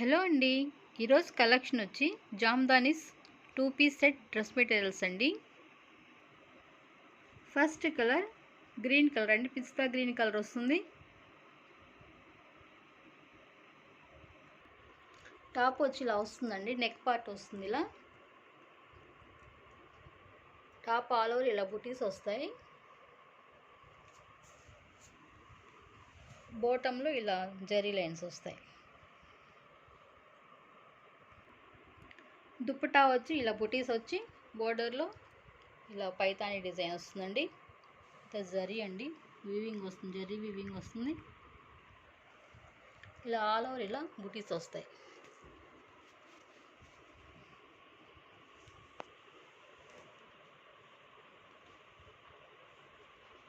Hello అండి. ఈరోజు collection వచ్చి జామ్దానిస్ 2 పీస్ సెట్ డ్రెస్ మెటీరియల్స్ అండి. ఫస్ట్ కలర్ గ్రీన్ కలర్ అండి, పిస్తా గ్రీన్ కలర్ వస్తుంది. టాప్ వచ్చి ఇలా వస్తుందండి, నెక్ పార్ట్ వస్తుంది ఇలా. టాప్ ఆల్ ఓవర్ ఇలా బుటీస్ వస్తాయి. బాటంలో ఇలా జరీ లైన్స్ వస్తాయి. దుప్పటా వచ్చి ఇలా బుటీస్ వచ్చి బోర్డర్లో ఇలా పైతాని డిజైన్ వస్తుందండి. జరీ అండి, వీవింగ్ వస్తుంది, జరీ వీవింగ్ వస్తుంది. ఇలా ఆల్ ఓవర్ ఇలా బుటీస్ వస్తాయి.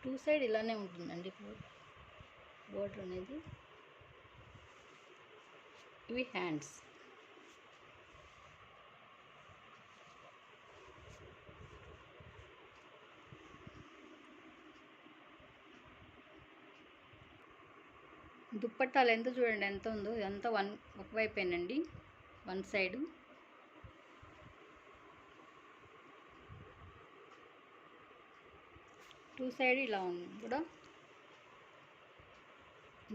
టూ సైడ్ ఇలానే ఉంటుందండి బోర్డర్ అనేది. ఇవి హ్యాండ్స్. దుప్పట్టా లెంత్ చూడండి ఎంత ఉందో, ఇదంతా ఒకవైపేనండి, వన్ సైడ్. టూ సైడ్ ఇలా ఉంది కూడా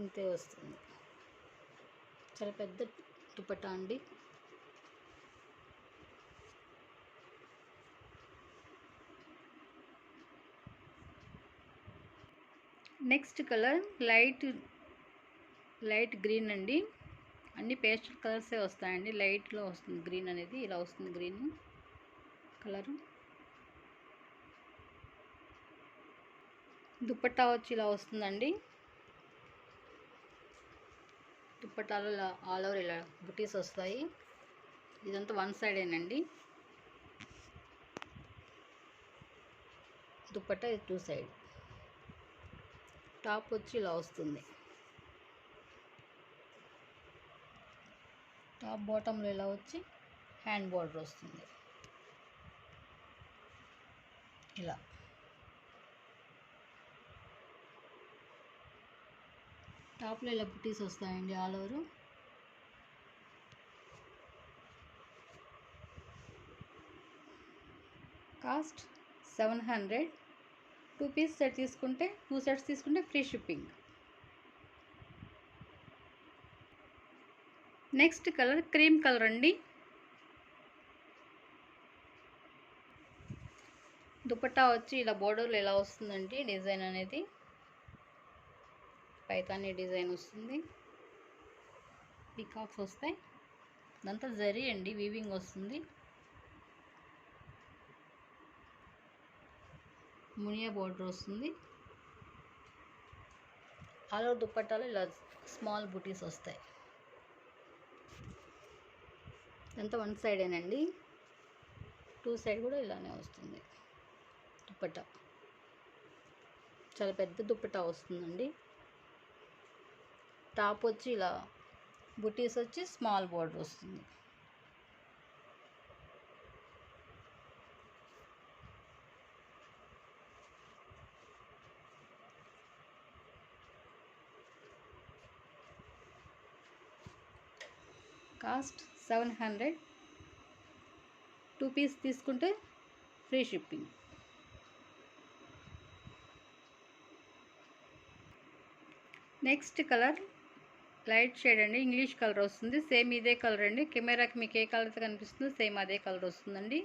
ఇంతే వస్తుంది. చాలా పెద్ద దుప్పట్టా అండి. నెక్స్ట్ కలర్ లైట్ గ్రీన్ అండి. అన్ని పేస్టల్ కలర్సే వస్తాయండి, లైట్లో వస్తుంది గ్రీన్ అనేది. ఇలా వస్తుంది గ్రీన్ కలరు. దుప్పట్టా వచ్చి ఇలా వస్తుందండి. దుప్పట్టాలో ఇలా ఆల్ ఓవర్ ఇలా బుటీస్ వస్తాయి. ఇదంతా వన్ సైడేనండి. దుప్పట్టా ఇది టూ సైడ్. టాప్ వచ్చి ఇలా వస్తుంది. టాప్ బాటంలో ఇలా వచ్చి హ్యాండ్ బార్డర్ వస్తుంది ఇలా. టాప్లో ఇలా బుటీస్ వస్తాయండి all over. Cost 700. 2 piece set తీసుకుంటే 2 సెట్స్ తీసుకుంటే free shipping. Next colour cream colour అండి. దుపట్టా వచ్చి ఇలా బోర్డర్లో ఇలా వస్తుందండి డిజైన్ అనేది. పైతాని డిజైన్ వస్తుంది, పీకాక్స్ వస్తాయి. ఇదంతా జరీ అండి, వీవింగ్ వస్తుంది. మునియా బోర్డర్ వస్తుంది. ఆల్ ఓవర్ దుప్పట్టాలో ఇలా స్మాల్ బుటీస్ వస్తాయి. ఇదంతా వన్ సైడేనండి. టూ సైడ్ కూడా ఇలానే వస్తుంది దుప్పట్టా. చాలా పెద్ద దుప్పట్టా వస్తుందండి. టాప్ వచ్చి ఇలా బుటీస్ వచ్చి స్మాల్ బోర్డర్ వస్తుంది. కాస్ట్ 700. 2 పీస్ తీసుకుంటే free shipping. Next colour light shade అండి, ఇంగ్లీష్ కలర్ వస్తుంది. సేమ్ ఇదే కలర్ అండి. కెమెరాకి మీకు ఏ కలర్ అయితే కనిపిస్తుందో సేమ్ అదే కలర్ వస్తుందండి.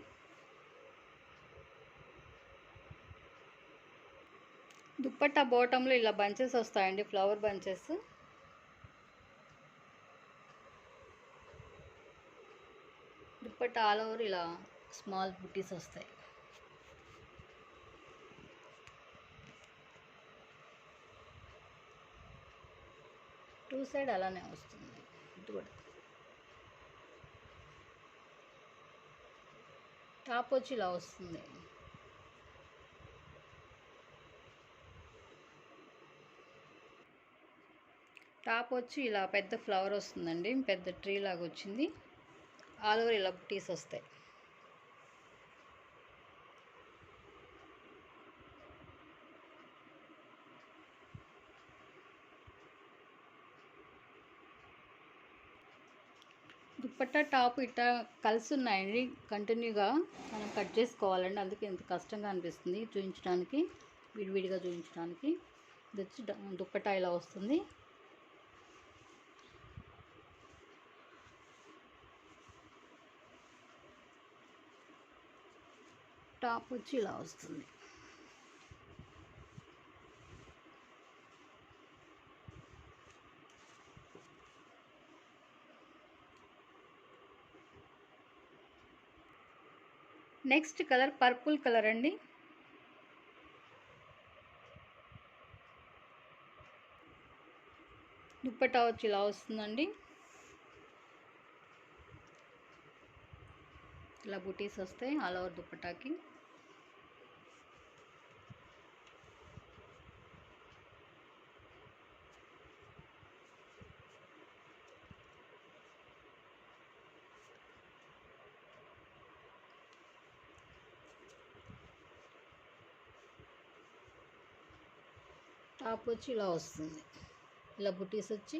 దుప్పట్టా బాటంలో ఇలా బంచెస్ వస్తాయండి, flower bunches. Dupatta all over ఇలా స్మాల్ బుటీస్ వస్తాయి. టూ సైడ్ అలానే వస్తుంది. ఇటు కూడా టాప్ వచ్చి ఇలా వస్తుంది. టాప్ వచ్చి ఇలా పెద్ద ఫ్లవర్ వస్తుందండి, పెద్ద ట్రీ లాగా వచ్చింది. ఆల్ ఓవర్ ఇలా బుటీస్ వస్తాయి. దుప్పట్టా టాప్ ఇట్లా కలిసి ఉన్నాయండి, కంటిన్యూగా మనం కట్ చేసుకోవాలండి, అందుకే ఇంత కష్టంగా అనిపిస్తుంది చూపించడానికి, విడివిడిగా చూపించడానికి. ఇది వచ్చి దుప్పట్టా ఇలా వస్తుంది. టాప్ వచ్చి ఇలా వస్తుంది. నెక్స్ట్ కలర్ పర్పుల్ కలర్ అండి. దుప్పట్టా వచ్చి ఇలా వస్తుందండి. ఇలా బుటీస్ వస్తాయి ఆల్ ఓవర్ దుప్పటాకి. టాప్ వచ్చి ఇలా వస్తుంది. ఇలా బుటీస్ వచ్చి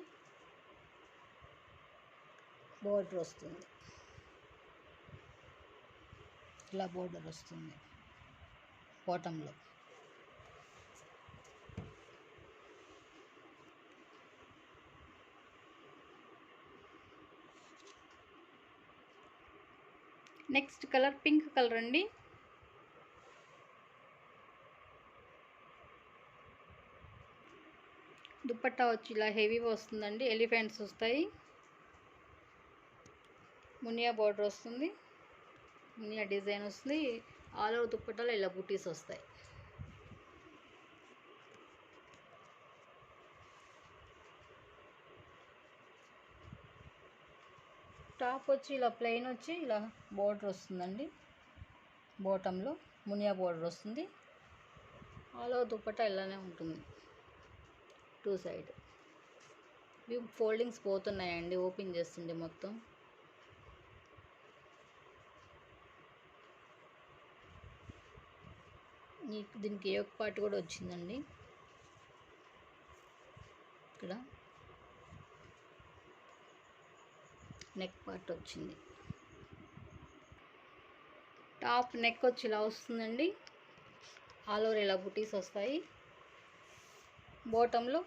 బోర్డర్ వస్తుంది. ఇలా బోర్డర్ వస్తుంది బాటంలో. నెక్స్ట్ కలర్ పింక్ కలర్ అండి. దుప్పట్టా వచ్చి ఇలా హెవీ వస్తుందండి, ఎలిఫెంట్స్ వస్తాయి, మునియా బోర్డర్ వస్తుంది, మునియా డిజైన్ వస్తుంది, ఆల్ ఓవర్ దుప్పట్టాలో ఇలా బుటీస్ వస్తాయి. టాప్ వచ్చి ఇలా ప్లెయిన్ వచ్చి ఇలా బోర్డర్ వస్తుందండి, బాటంలో మునియా బోర్డర్ వస్తుంది, ఆల్ ఓవర్ దుప్పట్టా ఇలానే ఉంటుంది. టూ సైడ్ ఇవి ఫోల్డింగ్స్ పోతున్నాయండి, ఓపెన్ చేస్తుండే మొత్తం. దీనికి ఏ ఒక్క పార్ట్ కూడా వచ్చిందండి, ఇక్కడ నెక్ పార్ట్ వచ్చింది. టాప్ నెక్ వచ్చి ఇలా వస్తుందండి, ఆల్ ఓవర్ ఇలా బుటీస్ వస్తాయి, బాటంలో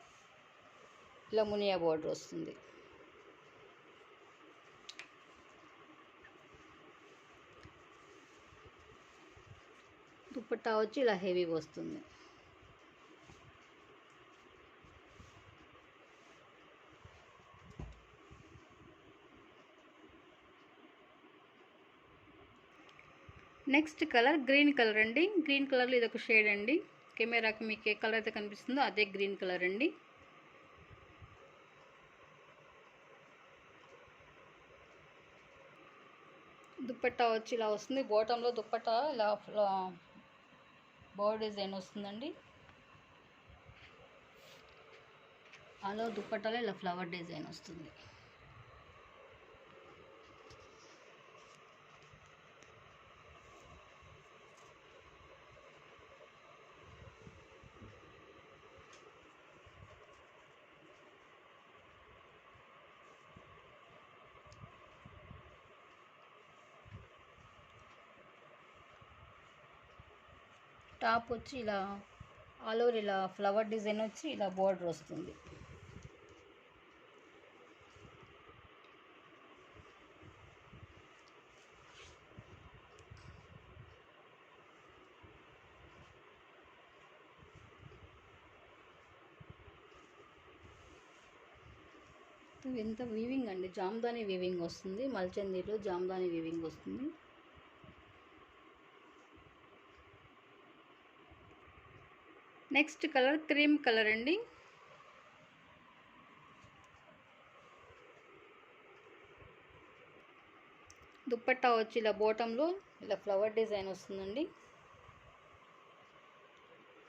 ఇలా మునియా బోర్డర్ వస్తుంది. దుప్పట్టా వచ్చి ఇలా హెవీ వస్తుంది. నెక్స్ట్ కలర్ గ్రీన్ కలర్ అండి. గ్రీన్ కలర్లో ఇది ఒక షేడ్ అండి, కెమెరాకి మీకు ఏ కలర్ అయితే కనిపిస్తుందో అదే గ్రీన్ కలర్ అండి. దుప్పట్టా వచ్చి ఇలా వస్తుంది, బాటంలో దుప్పట్టా ఇలా బోర్డర్ డిజైన్ వస్తుందండి, అలా దుప్పట్టాలో ఇలా ఫ్లవర్ డిజైన్ వస్తుంది. టాప్ వచ్చి ఇలా ఆల్ ఓవర్ ఇలా ఫ్లవర్ డిజైన్ వచ్చి ఇలా బోర్డర్ వస్తుంది. ఎంత వీవింగ్ అండి, జామ్దాని వీవింగ్ వస్తుంది, మల్చందీలో జామ్దాని వీవింగ్ వస్తుంది. నెక్స్ట్ కలర్ క్రీమ్ కలర్ అండి. దుప్పట్టా వచ్చి ఇలా బాటంలో ఇలా ఫ్లవర్ డిజైన్ వస్తుందండి,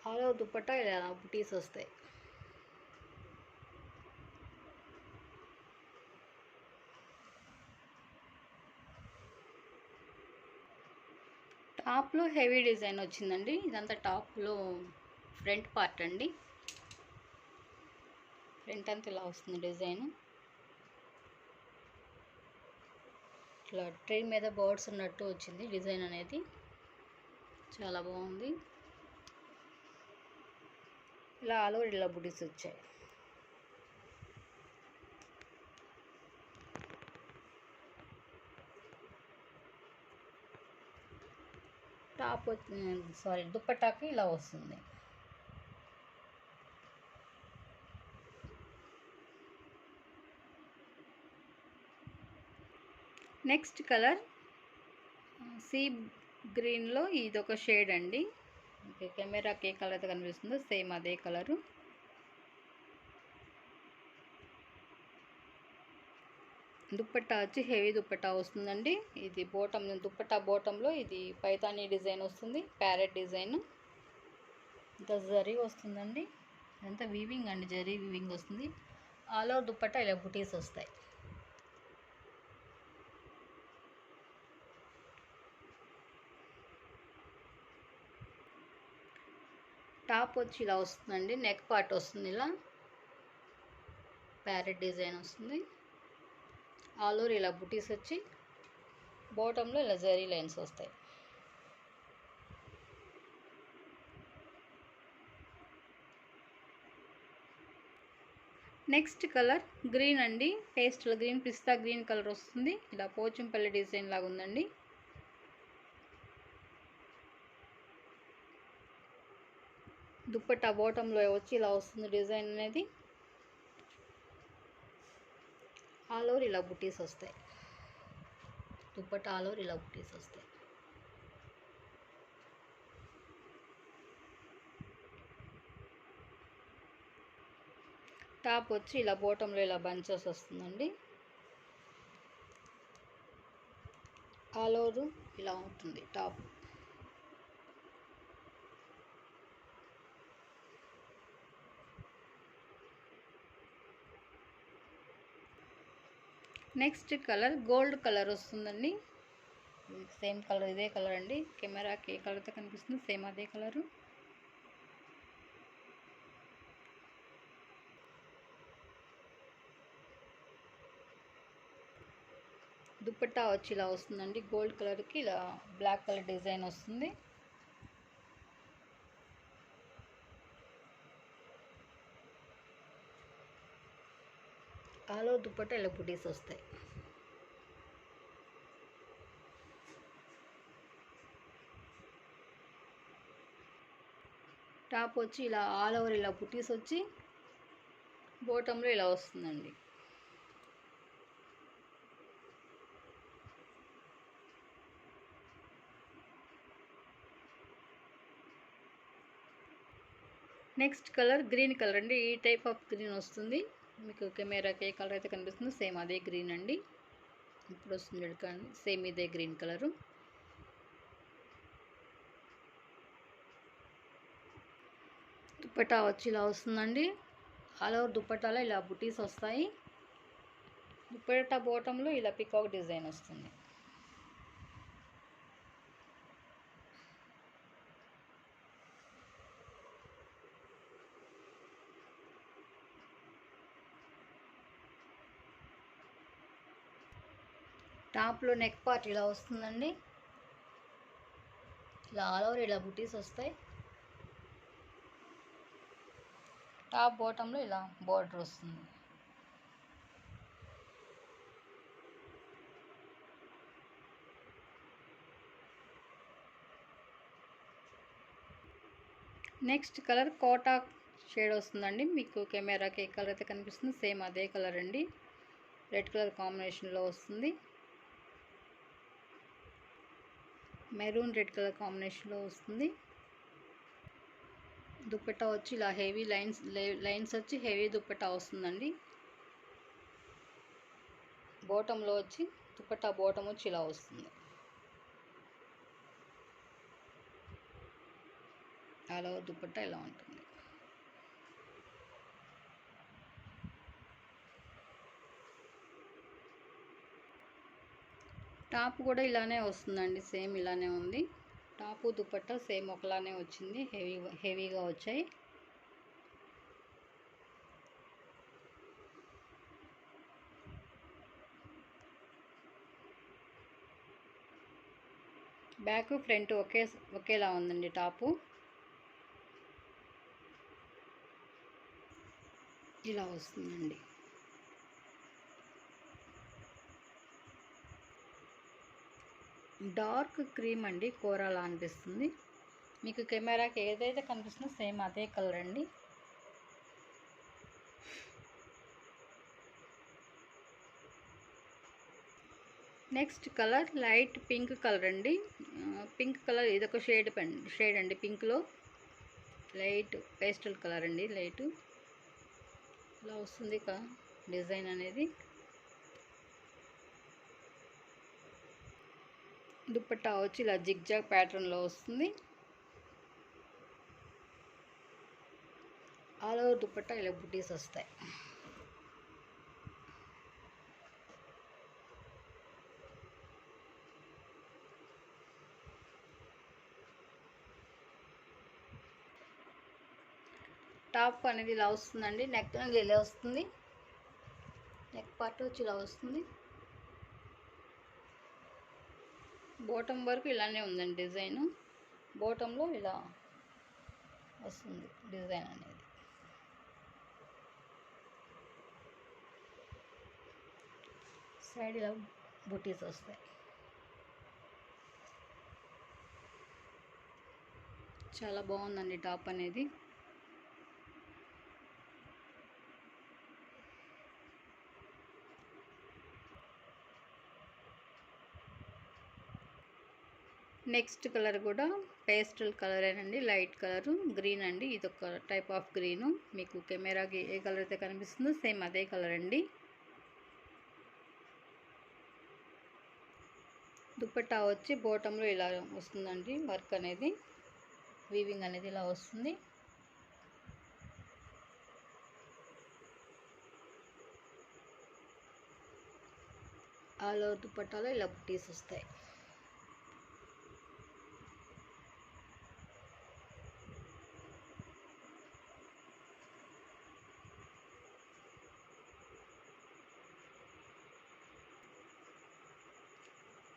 ఆల్ ఓవర్ దుప్పట్టా ఇలా బుటీస్ వస్తాయి. టాప్లో హెవీ డిజైన్ వచ్చిందండి, ఇదంతా టాప్లో ఫ్రంట్ పార్ట్ అండి, ఫ్రంట్ అంతా ఇలా వస్తుంది డిజైన్. ఇట్లా ట్రీ మీద బర్డ్స్ ఉన్నట్టు వచ్చింది డిజైన్ అనేది, చాలా బాగుంది. ఇలా ఆల్ ఓవర్ ఇలా బుటీస్ వచ్చాయి. టాప్ దుప్పటాకి ఇలా వస్తుంది. నెక్స్ట్ కలర్ సీ గ్రీన్లో ఇదొక షేడ్ అండి. కెమెరాకి ఏ కలర్ అయితే కనిపిస్తుందో సేమ్ అదే కలరు. దుప్పట్టా వచ్చి హెవీ దుప్పట్టా వస్తుందండి. ఇది దుప్పట్టా బోటంలో ఇది పైతానీ డిజైన్ వస్తుంది, ప్యారెట్ డిజైన్. ఇంత జరీ వస్తుందండి, ఇదంతా వీవింగ్ అండి, జరీ వీవింగ్ వస్తుంది. ఆల్ ఓవర్ దుప్పట్టా ఇలా బుటీస్ వస్తాయి. టాప్ వచ్చి ఇలా వస్తుందండి, నెక్ పార్ట్ వస్తుంది, ఇలా ప్యారెట్ డిజైన్ వస్తుంది. ఆల్ ఓవర్ ఇలా బుటీస్ వచ్చి బాటంలో ఇలా జరీ లైన్స్ వస్తాయి. నెక్స్ట్ కలర్ గ్రీన్ అండి, పేస్టల్ గ్రీన్, పిస్తా గ్రీన్ కలర్ వస్తుంది. ఇలా పోచంపల్లి డిజైన్ లాగా ఉందండి. దుప్పట్టా బాటంలో వచ్చి ఇలా వస్తుంది డిజైన్ అనేది. ఆల్ ఓవర్ ఇలా బుటీస్ వస్తాయి. దుప్పట్టా ఆల్ ఓవర్ ఇలా బుటీస్ వస్తాయి. టాప్ వచ్చి ఇలా బాటంలో ఇలా బంచెస్ వస్తుందండి. ఆల్ ఓవర్ ఇలా ఉంటుంది top. Next colour gold colour వస్తుందండి. సేమ్ కలర్, ఇదే కలర్ అండి. కెమెరాకి ఏ కలర్ అయితే కనిపిస్తుందో సేమ్ అదే కలరు. దుప్పట్టా వచ్చి ఇలా వస్తుందండి, గోల్డ్ కలర్కి ఇలా బ్లాక్ కలర్ డిజైన్ వస్తుంది. ఆల్ ఓవర్ దుప్పట్టా ఇలా బుటీస్ వస్తాయి. టాప్ వచ్చి ఇలా ఆల్ ఓవర్ ఇలా బుటీస్ వచ్చి బాటంలో ఇలా వస్తుందండి. నెక్స్ట్ కలర్ గ్రీన్ కలర్ అండి. ఈ టైప్ ఆఫ్ గ్రీన్ వస్తుంది మీకు. కెమెరాకి ఏ కలర్ అయితే కనిపిస్తుందో సేమ్ అదే గ్రీన్ అండి. ఇప్పుడు వస్తుంది కానీ సేమ్ ఇదే గ్రీన్ కలరు. దుప్పట్టా వచ్చి ఇలా వస్తుందండి. ఆల్ ఓవర్ దుప్పట్టాలో ఇలా బుటీస్ వస్తాయి. దుప్పట్టా బాటంలో ఇలా పికాక్ డిజైన్ వస్తుంది. టాప్లో నెక్ పార్ట్ ఇలా వస్తుందండి. ఇలా ఆల్ ఓవర్ ఇలా బుటీస్ వస్తాయి. టాప్ బాటంలో ఇలా బార్డర్ వస్తుంది. నెక్స్ట్ కలర్ కోటా షేడ్ వస్తుందండి. మీకు కెమెరాకి ఏ కలర్ అయితే కనిపిస్తుందో సేమ్ అదే కలర్ అండి. రెడ్ కలర్ కాంబినేషన్లో వస్తుంది. మెరూన్ రెడ్ కలర్ కాంబినేషన్లో వస్తుంది. దుప్పట్టా వచ్చి ఇలా హెవీ లైన్స్ వచ్చి హెవీ దుప్పట్టా వస్తుందండి. బాటంలో వచ్చి దుప్పట్టా బాటం వచ్చి ఇలా వస్తుంది. ఆల్ ఓవర్ దుప్పట్టా ఇలా ఉంటుంది. టాప్ కూడా ఇలానే వస్తుందండి, సేమ్ ఇలానే ఉంది. టాపు దుప్పట్టా సేమ్ ఒకలానే వచ్చింది, హెవీగా వచ్చాయి. బ్యాక్ ఫ్రంట్ ఒకేలా ఉందండి టాపు. ఇలా వస్తుందండి. డార్క్ క్రీమ్ అండి, కోరాలా అనిపిస్తుంది. మీకు కెమెరాకి ఏదైతే కనిపిస్తుందో సేమ్ అదే కలర్ అండి. Next colour light pink colour అండి. పింక్ కలర్ ఇదొక షేడ్ అండి. పింక్లో లైట్ పేస్టల్ కలర్ అండి. లైట్ ఇలా వస్తుంది డిజైన్ అనేది. దుపట్టా వచ్చి ఇలా జిగ్జాగ్ ప్యాటర్న్లో వస్తుంది. ఆల్ ఓవర్ దుపట్టా ఇలా బుటీస్ వస్తాయి. టాప్ అనేది ఇలా వస్తుందండి. నెక్ అనేది ఇలా వస్తుంది. నెక్ పార్ట్ వచ్చి ఇలా వస్తుంది. బాటమ్ వరకు ఇలానే ఉందండి డిజైన్. బాటంలో ఇలా వస్తుంది డిజైన్ అనేది. సైడ్ ఇలా బుటీస్ వస్తాయి. చాలా బాగుందండి టాప్ అనేది. నెక్స్ట్ కలర్ కూడా పేస్టల్ కలరేనండి. లైట్ కలరు గ్రీన్ అండి. ఇది ఒక టైప్ ఆఫ్ గ్రీను. మీకు కెమెరాకి ఏ కలర్ అయితే కనిపిస్తుందో సేమ్ అదే కలర్ అండి. దుపట్టా వచ్చి బాటంలో ఇలా వస్తుందండి. వర్క్ అనేది, వీవింగ్ అనేది ఇలా వస్తుంది. ఆల్ ఓవర్ దుపట్టాలో ఇలా బుటీస్ వస్తాయి.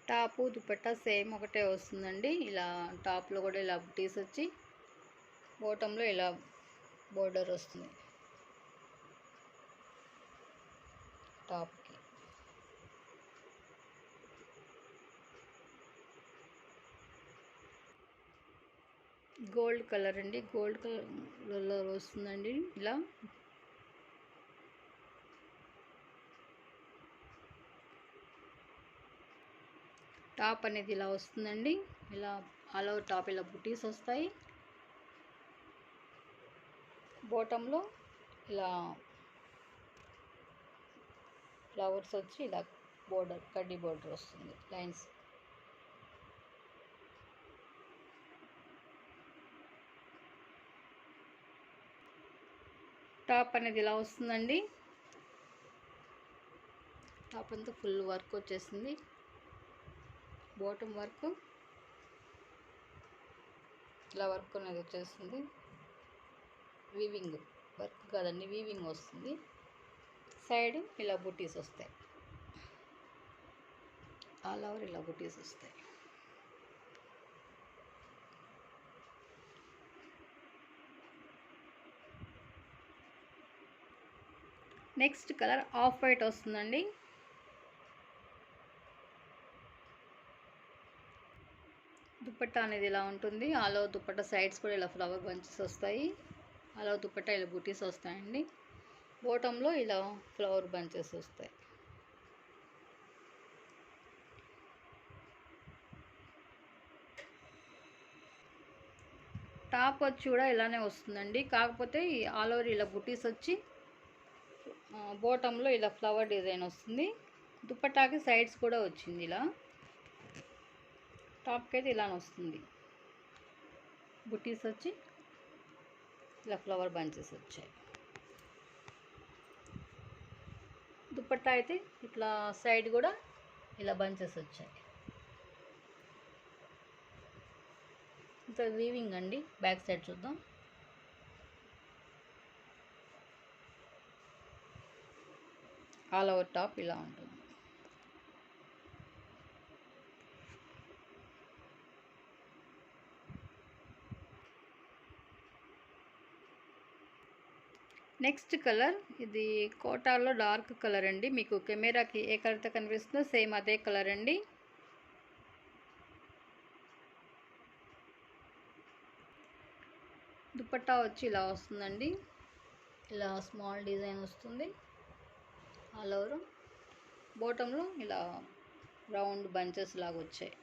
టాపు దుపట్టా సేమ్ ఒకటే వస్తుందండి. ఇలా టాప్లో కూడా ఇలా బుటీస్ వచ్చి బాటంలో ఇలా బోర్డర్ వస్తుంది టాప్కి. గోల్డ్ కలర్ అండి. గోల్డ్ కలర్లో వస్తుందండి. ఇలా టాప్ అనేది ఇలా వస్తుందండి. ఇలా ఆల్ ఓవర్ టాప్ ఇలా బుటీస్ వస్తాయి. బాటంలో ఇలా ఫ్లవర్స్ వచ్చి ఇలా బోర్డర్, కడ్డీ బోర్డర్ వస్తుంది లైన్స్. టాప్ అనేది ఇలా వస్తుందండి. టాప్ అంతా ఫుల్ వర్క్ వచ్చేసింది. బాటమ్ వర్క్ ఇలా వర్క్ అనేది వచ్చేస్తుంది. వీవింగ్ వర్క్ కాదండి, వీవింగ్ వస్తుంది. సైడ్ ఇలా బుటీస్ వస్తాయి. ఆల్ ఓవర్ ఇలా బుటీస్ వస్తాయి. నెక్స్ట్ కలర్ ఆఫ్ వైట్ వస్తుందండి. దుపట్టా అనేది ఇలా ఉంటుంది. ఆల్ ఓవర్ దుపట్టా సైడ్స్ కూడా ఇలా ఫ్లవర్ బంచెస్ వస్తాయి. ఆల్ ఓవర్ దుపట్టా ఇలా బుటీస్ వస్తాయండి. బాటంలో ఇలా ఫ్లవర్ బంచెస్ వస్తాయి. టాప్ వచ్చి కూడా ఇలానే వస్తుందండి. కాకపోతే ఆల్ ఓవర్ ఇలా బుటీస్ వచ్చి బాటంలో ఇలా ఫ్లవర్ డిజైన్ వస్తుంది. దుపట్టాకి సైడ్స్ కూడా వచ్చింది ఇలా. టాప్కి అయితే ఇలానే వస్తుంది. బుటీస్ వచ్చి ఇలా ఫ్లవర్ బంచెస్ వచ్చాయి. దుపట్టా అయితే ఇట్లా సైడ్ కూడా ఇలా బంచెస్ వచ్చాయి. ఇంకా వీవింగ్ అండి. బ్యాక్ సైడ్ చూద్దాం. ఆల్ ఓవర్ టాప్ ఇలా ఉంటుంది. నెక్స్ట్ కలర్ ఇది కోటాలో డార్క్ కలర్ అండి. మీకు కెమెరాకి ఏ కలర్తో కనిపిస్తుందో సేమ్ అదే కలర్ అండి. దుపట్టా వచ్చి ఇలా వస్తుందండి. ఇలా స్మాల్ డిజైన్ వస్తుంది. ఆల్ ఓవర్ బాటంలో ఇలా రౌండ్ బంచెస్ లాగా వచ్చాయి.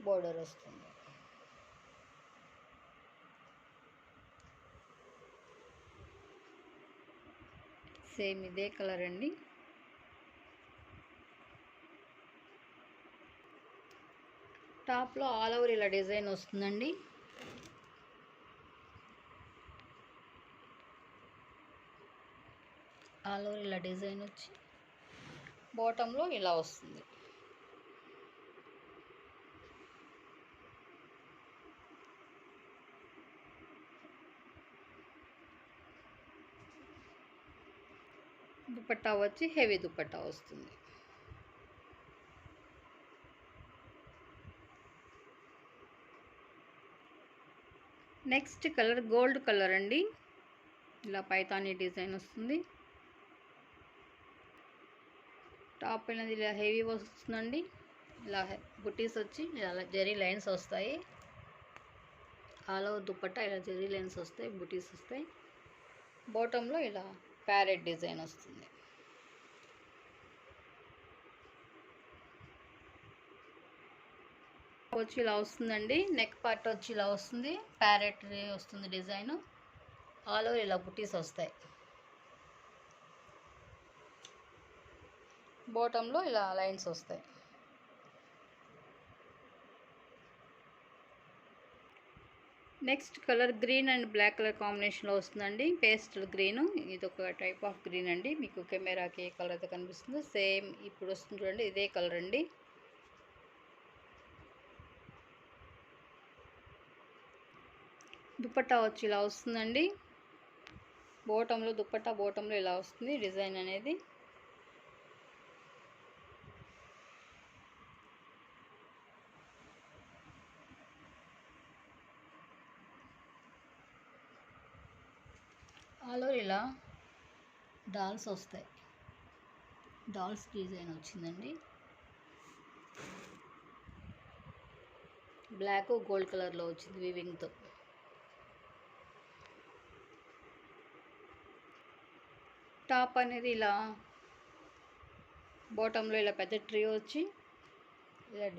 బోర్డర్ వస్తుంది. సేమ్ ఇదే కలర్ అండి. టాప్లో ఆల్ ఓవర్ ఇలా డిజైన్ వస్తుందండి. ఆల్ ఓవర్ ఇలా డిజైన్ వచ్చి బాటంలో ఇలా వస్తుంది. దుపట్టా వచ్చి హెవీ దుపట్టా వస్తుంది. నెక్స్ట్ కలర్ గోల్డ్ కలర్ అండి. ఇలా పైతానీ డిజైన్ వస్తుంది. టాప్ అనేది ఇలా హెవీ వస్తుందండి. ఇలా బుటీస్ వచ్చి ఇలా జరీ లైన్స్ వస్తాయి. ఆల్ ఓవర్ దుపట్టా ఇలా జరీ లైన్స్ వస్తాయి, బుటీస్ వస్తాయి. బాటంలో ఇలా ప్యారెట్ డిజైన్ వస్తుంది. వచ్చి ఇలా వస్తుందండి. నెక్ పార్ట్ వచ్చి ఇలా వస్తుంది. ప్యారెట్ వస్తుంది డిజైన్. ఆల్ ఓవర్ ఇలా బుటీస్ వస్తాయి. బాటంలో ఇలా లైన్స్ వస్తాయి. Next colour green and black colour కాంబినేషన్లో వస్తుందండి. Pastel green. ఇది ఒక టైప్ ఆఫ్ గ్రీన్ అండి. మీకు కెమెరాకి ఏ కలర్ అయితే కనిపిస్తుందో సేమ్ ఇప్పుడు వస్తుంది చూడండి, ఇదే కలర్ అండి. దుపట్టా వచ్చి ఇలా వస్తుందండి. బాటంలో దుపట్టా బాటంలో ఇలా వస్తుంది డిజైన్ అనేది. ఆల్ ఓవర్ ఇలా డాల్స్ వస్తాయి. డాల్స్ డిజైన్ వచ్చిందండి. బ్లాక్ గోల్డ్ కలర్లో వచ్చింది వీవింగ్తో. టాప్ అనేది ఇలా బాటంలో ఇలా పెద్ద ట్రీ వచ్చి ఇలా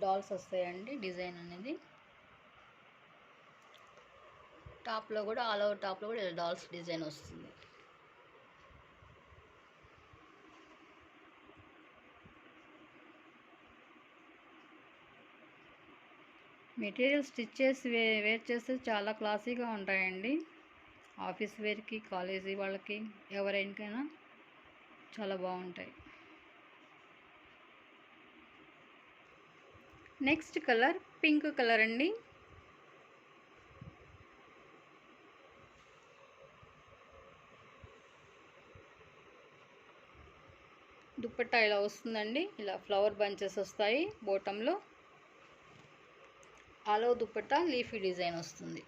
డాల్స్ వస్తాయండి డిజైన్ అనేది. టాప్లో కూడా ఆల్ ఓవర్ టాప్లో కూడా ఇలా డాల్స్ డిజైన్ వస్తుంది. మెటీరియల్ స్టిచ్ చేసి వేర్ చేస్తే చాలా క్లాసీగా ఉంటాయండి. ఆఫీస్ వేర్కి, కాలేజీ వాళ్ళకి, ఎవరైనా చాలా బాగుంటాయి. నెక్స్ట్ కలర్ పింక్ కలర్ అండి. దుపట్టా ఇలా వస్తుందండి. ఇలా ఫ్లవర్ బంచెస్ వస్తాయి బాటంలో. All over dupatta leafy design వస్తుంది.